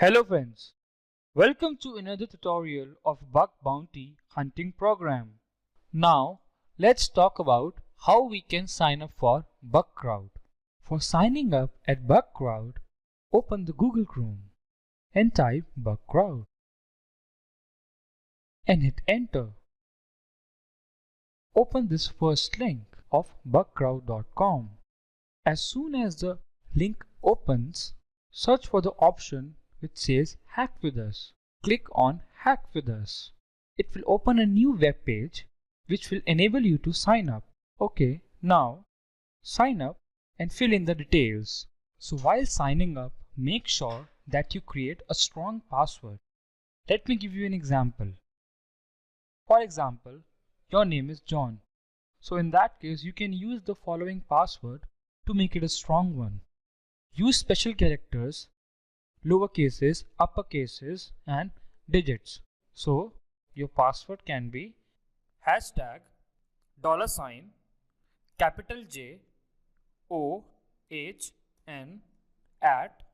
Hello friends, welcome to another tutorial of Bug Bounty Hunting Program. Now let's talk about how we can sign up for BugCrowd. For signing up at BugCrowd, open the Google Chrome and type BugCrowd and hit enter. Open this first link of bugcrowd.com. As soon as the link opens, search for the option which says Hack with Us. Click on Hack with Us. It will open a new web page which will enable you to sign up. Okay, now sign up and fill in the details. So while signing up, make sure that you create a strong password. Let me give you an example. For example, your name is John. So in that case, you can use the following password to make it a strong one. Use special characters, lower cases, upper cases, and digits. So your password can be hashtag $, capital J, O, H, N, at,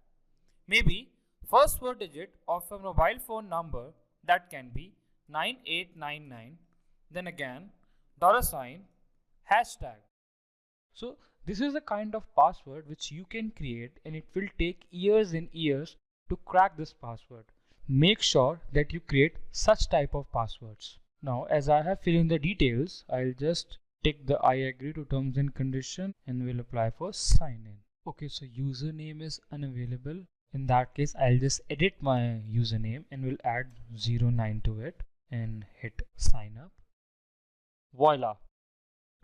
maybe first 4 digit of a mobile phone number that can be 9899, then again $, hashtag. So this is a kind of password which you can create, and it will take years and years to crack this password. Make sure that you create such type of passwords. Now as I have filled in the details, I'll just tick the I agree to terms and condition and will apply for sign in. Okay, so username is unavailable. In that case, I'll just edit my username and will add 09 to it and hit sign up. Voila!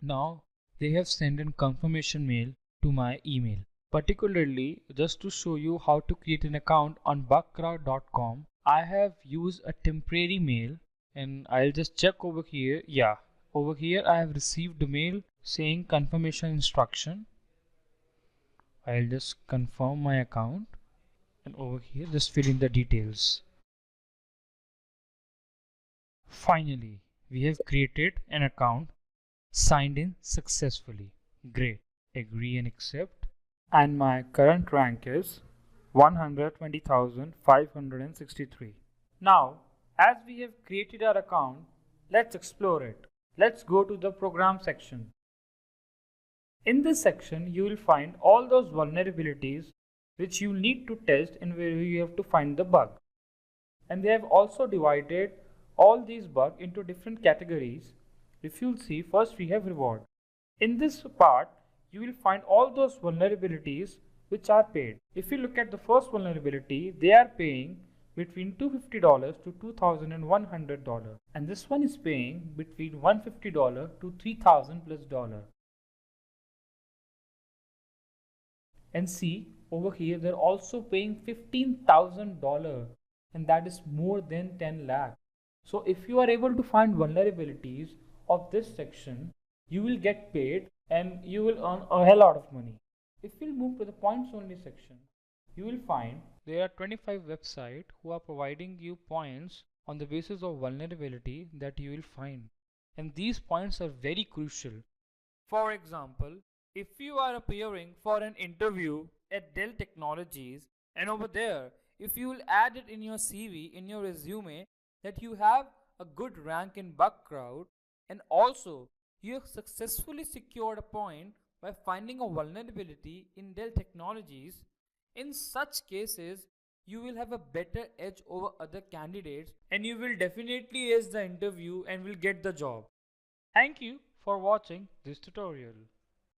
Now they have sent in confirmation mail to my email. Particularly, just to show you how to create an account on bugcrowd.com, I have used a temporary mail, and I'll just check over here. Yeah, over here I have received a mail saying confirmation instruction. I'll just confirm my account, and over here just fill in the details. Finally, we have created an account, signed in successfully. Great. Agree and accept. And my current rank is 120,563. Now, as we have created our account, let's explore it. Let's go to the program section. In this section, you will find all those vulnerabilities which you need to test and where you have to find the bug. And they have also divided all these bugs into different categories. If you'll see, first we have reward. In this part, you will find all those vulnerabilities which are paid. If you look at the first vulnerability, they are paying between $250 to $2,100, and this one is paying between $150 to $3,000+. And see, over here they're also paying $15,000, and that is more than 10 lakh. So if you are able to find vulnerabilities of this section, you will get paid and you will earn a hell lot of money. If we move to the points only section, you will find there are 25 websites who are providing you points on the basis of vulnerability that you will find, and these points are very crucial. For example, if you are appearing for an interview at Dell Technologies, and over there if you will add it in your CV, in your resume, that you have a good rank in BugCrowd, and also you have successfully secured a point by finding a vulnerability in Dell Technologies, in such cases you will have a better edge over other candidates, and you will definitely ace the interview and will get the job. Thank you for watching this tutorial.